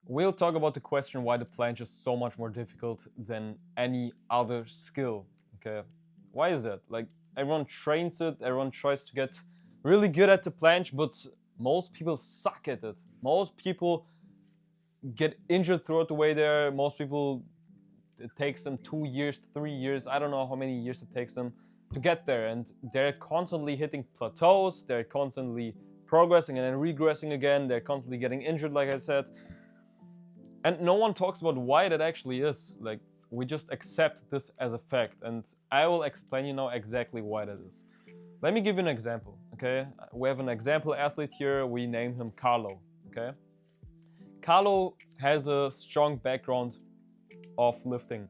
We'll talk about the question why the planche is so much more difficult than any other skill. Okay, why is that? Like, everyone trains it, everyone tries to get really good at the planche, but most people suck at it. Most people get injured throughout the way there. Most people, it takes them 2 years, 3 years, I don't know how many years it takes them to get there, and they're constantly hitting plateaus, they're constantly progressing and then regressing again, they're constantly getting injured, like I said. And no one talks about why that actually is. Like, we just accept this as a fact, and I will explain you now exactly why that is. Let me give you an example, okay? We have an example athlete here, we name him Carlo, okay? Carlo has a strong background of lifting.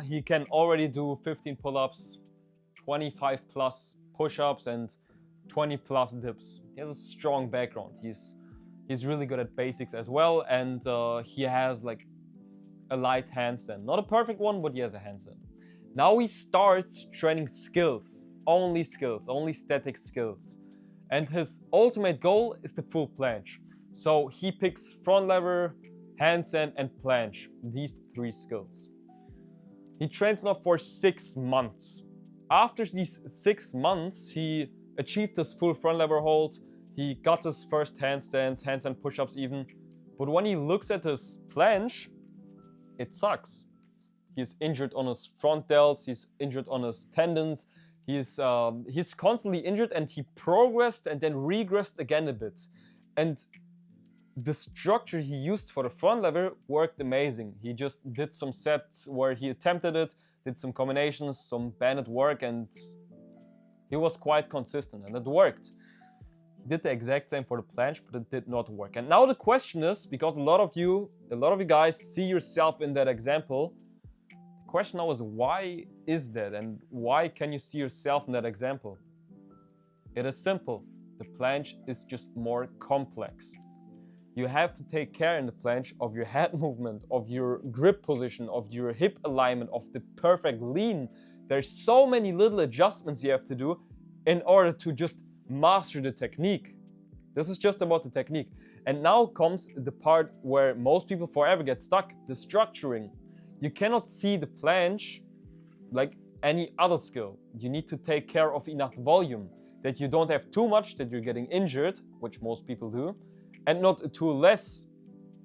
He can already do 15 pull-ups, 25 plus push-ups, and 20 plus dips. He has a strong background. He's really good at basics as well, and he has like a light handstand. Not a perfect one, but he has a handstand. Now he starts training skills, only static skills. And his ultimate goal is the full planche. So he picks front lever, handstand, and planche, these 3 skills. He trains now for 6 months. After these 6 months, he achieved his full front lever hold. He got his first handstands, handstand push-ups even. But when he looks at his planche, it sucks. He's injured on his front delts, he's injured on his tendons, he's constantly injured, and he progressed and then regressed again a bit. And the structure he used for the front lever worked amazing. He just did some sets where he attempted it, did some combinations, some banded work, and he was quite consistent, and it worked. He did the exact same for the planche, but it did not work. And now the question is, because a lot of you guys see yourself in that example, the question now is, why is that, and why can you see yourself in that example? It is simple. The planche is just more complex. You have to take care in the planche of your head movement, of your grip position, of your hip alignment, of the perfect lean. There's so many little adjustments you have to do in order to just master the technique. This is just about the technique. And now comes the part where most people forever get stuck, the structuring. You cannot see the planche like any other skill. You need to take care of enough volume, that you don't have too much, that you're getting injured, which most people do, and not too less,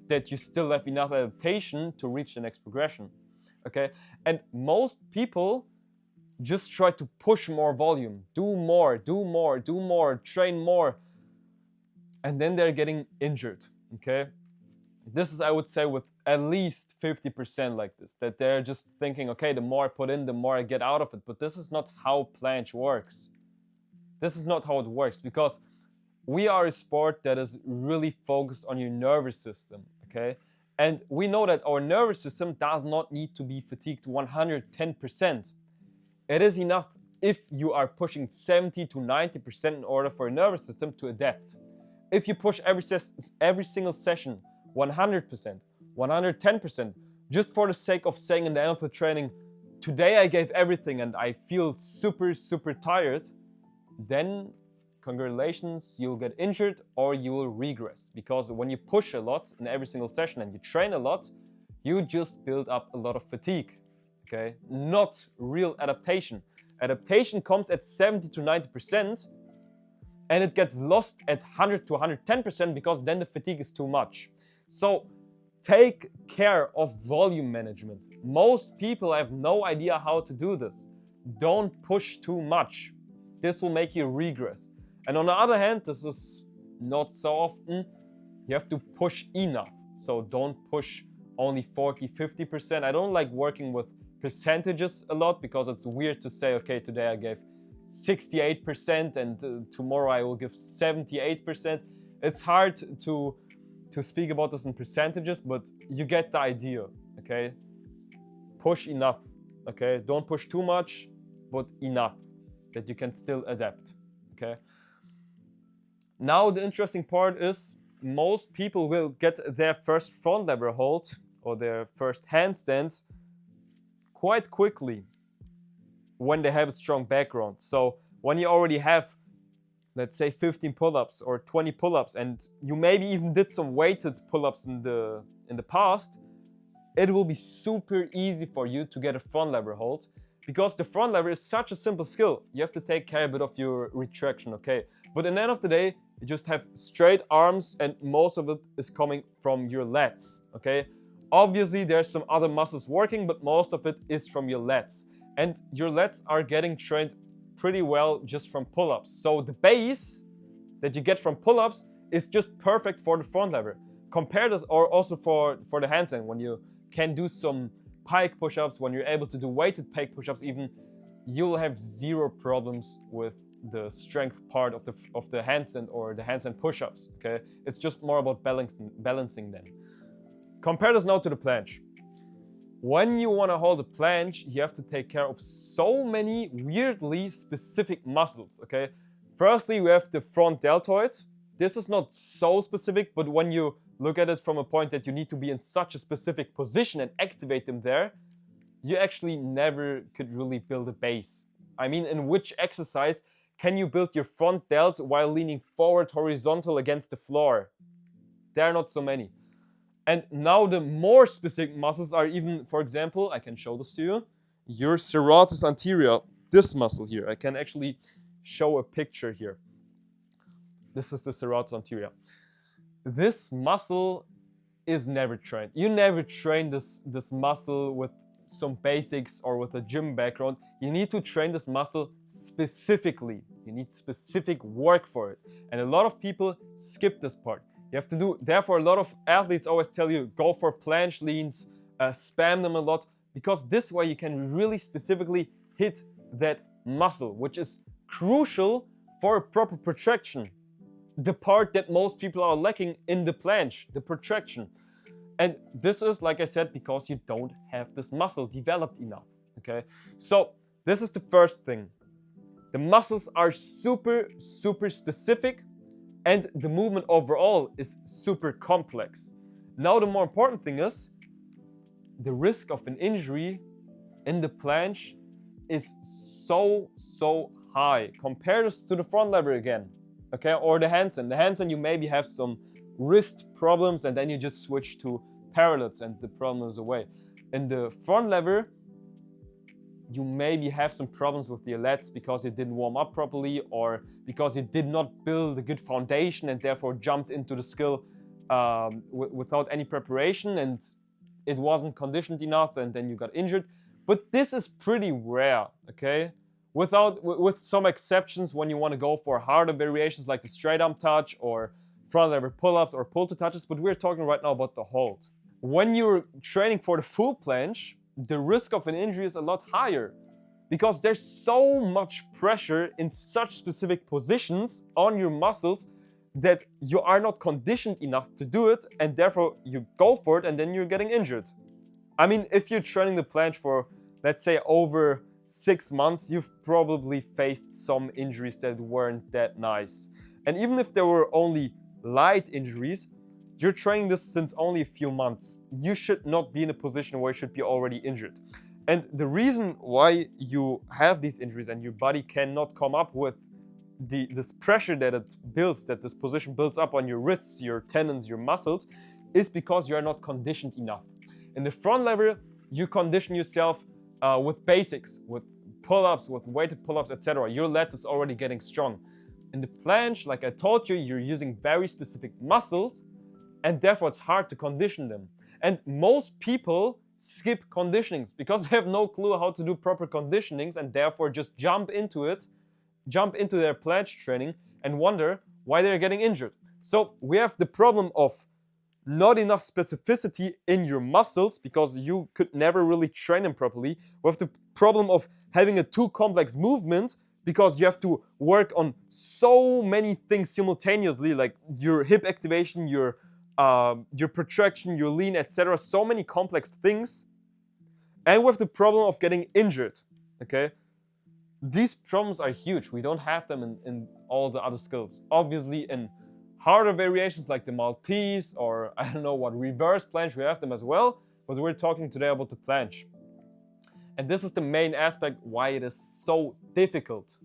that you still have enough adaptation to reach the next progression. Okay? And most people just try to push more volume, do more, train more, and then they're getting injured. Okay? This is, I would say, with at least 50% like this, that they're just thinking, okay, the more I put in, the more I get out of it. But this is not how planche works. This is not how it works, because we are a sport that is really focused on your nervous system, okay? And we know that our nervous system does not need to be fatigued 110%. It is enough if you are pushing 70 to 90% in order for your nervous system to adapt. If you push every single session 100%, 110%, just for the sake of saying in the end of the training, today I gave everything and I feel super, super tired, then congratulations, you'll get injured or you will regress. Because when you push a lot in every single session and you train a lot, you just build up a lot of fatigue, okay? Not real adaptation. Adaptation comes at 70 to 90% and it gets lost at 100 to 110% because then the fatigue is too much. So take care of volume management. Most people have no idea how to do this. Don't push too much. This will make you regress. And on the other hand, this is not so often, you have to push enough. So don't push only 40, 50%. I don't like working with percentages a lot because it's weird to say, okay, today I gave 68% and tomorrow I will give 78%. It's hard to speak about this in percentages, but you get the idea, okay? Push enough, okay? Don't push too much, but enough that you can still adapt, okay? Now the interesting part is most people will get their first front lever hold or their first handstands quite quickly when they have a strong background. So when you already have let's say 15 pull-ups or 20 pull-ups, and you maybe even did some weighted pull-ups in the past, it will be super easy for you to get a front lever hold, because the front lever is such a simple skill. You have to take care a bit of your retraction, okay? But at the end of the day, you just have straight arms, and most of it is coming from your lats, okay? Obviously, there's some other muscles working, but most of it is from your lats. And your lats are getting trained pretty well just from pull-ups. So the base that you get from pull-ups is just perfect for the front lever. Compare this, or also for the handstand, when you can do some pike push-ups, when you're able to do weighted pike push-ups even, you'll have zero problems with the strength part of the handstand or the handstand push-ups, okay? It's just more about balancing then. Compare this now to the planche. When you want to hold a planche, you have to take care of so many weirdly specific muscles, okay? Firstly, we have the front deltoid. This is not so specific, but when you look at it from a point that you need to be in such a specific position and activate them there, you actually never could really build a base. I mean, in which exercise can you build your front delts while leaning forward horizontal against the floor? There are not so many. And now the more specific muscles are even, for example, I can show this to you, your serratus anterior, this muscle here. I can actually show a picture here. This is the serratus anterior. This muscle is never trained. You never train this muscle with some basics or with a gym background. You need to train this muscle specifically. You need specific work for it. And a lot of people skip this part. You have to do, therefore a lot of athletes always tell you, go for planche leans, spam them a lot, because this way you can really specifically hit that muscle, which is crucial for a proper protraction. The part that most people are lacking in the planche, the protraction. And this is, like I said, because you don't have this muscle developed enough, okay? So this is the first thing. The muscles are super, super specific, and the movement overall is super complex. Now the more important thing is, the risk of an injury in the planche is so, so high. Compare this to the front lever again, okay? Or the handstand. The handstand, you maybe have some wrist problems and then you just switch to parallels and the problem is away. In the front lever, you maybe have some problems with the lats because you didn't warm up properly, or because you did not build a good foundation and therefore jumped into the skill without any preparation, and it wasn't conditioned enough and then you got injured. But this is pretty rare, okay? With some exceptions when you want to go for harder variations like the straight arm touch or front lever pull-ups or pull-to touches, but we're talking right now about the hold. When you're training for the full planche, the risk of an injury is a lot higher because there's so much pressure in such specific positions on your muscles that you are not conditioned enough to do it, and therefore you go for it and then you're getting injured. I mean, if you're training the planche for, let's say, over 6 months, you've probably faced some injuries that weren't that nice. And even if there were only light injuries, you're training this since only a few months. You should not be in a position where you should be already injured. And the reason why you have these injuries and your body cannot come up with this pressure that it builds, that this position builds up on your wrists, your tendons, your muscles, is because you are not conditioned enough. In the front lever, you condition yourself with basics, with pull-ups, with weighted pull-ups, etc. Your lat is already getting strong. In the planche, like I told you, you're using very specific muscles, and therefore it's hard to condition them. And most people skip conditionings because they have no clue how to do proper conditionings and therefore just jump into their planche training and wonder why they're getting injured. So we have the problem of not enough specificity in your muscles because you could never really train them properly. We have the problem of having a too complex movement because you have to work on so many things simultaneously, like your hip activation, your protraction, your lean, etc. So many complex things. And with the problem of getting injured, okay? These problems are huge. We don't have them in all the other skills. Obviously, in harder variations like the Maltese or I don't know what, reverse planche, we have them as well. But we're talking today about the planche. And this is the main aspect why it is so difficult.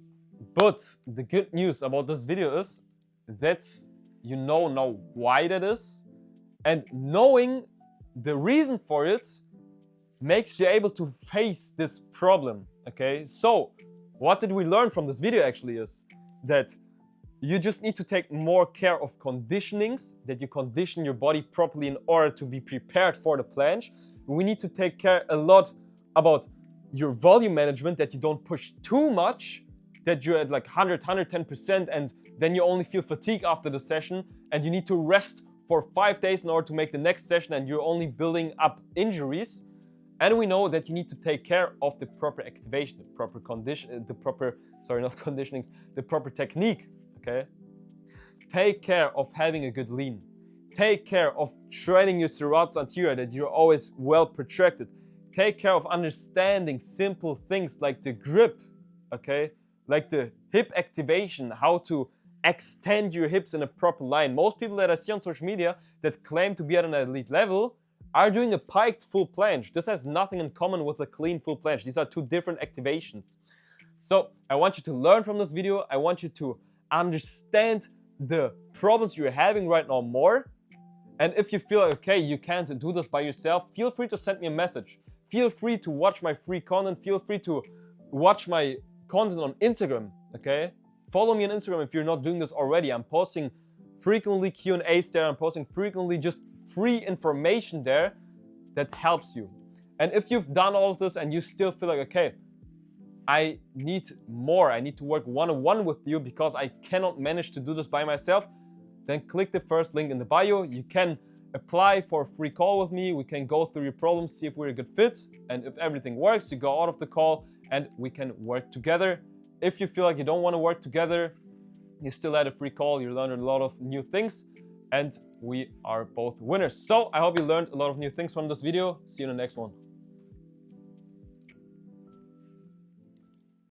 But the good news about this video is that you know now why that is, and knowing the reason for it makes you able to face this problem, okay? So what did we learn from this video actually is that you just need to take more care of conditionings, that you condition your body properly in order to be prepared for the planche. We need to take care a lot about your volume management, that you don't push too much, that you're at like 100, 110%, and then you only feel fatigue after the session, and you need to rest for 5 days in order to make the next session, and you're only building up injuries. And we know that you need to take care of the proper activation, the proper condition, the proper technique, okay? Take care of having a good lean. Take care of training your serratus anterior, that you're always well protracted. Take care of understanding simple things like the grip, okay? Like the hip activation, how to extend your hips in a proper line. Most people that I see on social media that claim to be at an elite level are doing a piked full planche. This has nothing in common with a clean full planche. These are two different activations. So I want you to learn from this video. I want you to understand the problems you're having right now more. And if you feel like, okay, you can't do this by yourself, feel free to send me a message. Feel free to watch my free content. Feel free to watch my content on Instagram, okay? Follow me on Instagram if you're not doing this already. I'm posting frequently Q&As there. I'm posting frequently just free information there that helps you. And if you've done all of this and you still feel like, okay, I need more, I need to work one-on-one with you because I cannot manage to do this by myself, then click the first link in the bio. You can apply for a free call with me. We can go through your problems, see if we're a good fit. And if everything works, you go out of the call and we can work together. If you feel like you don't want to work together, you still had a free call, you learned a lot of new things, and we are both winners. So I hope you learned a lot of new things from this video. See you in the next one.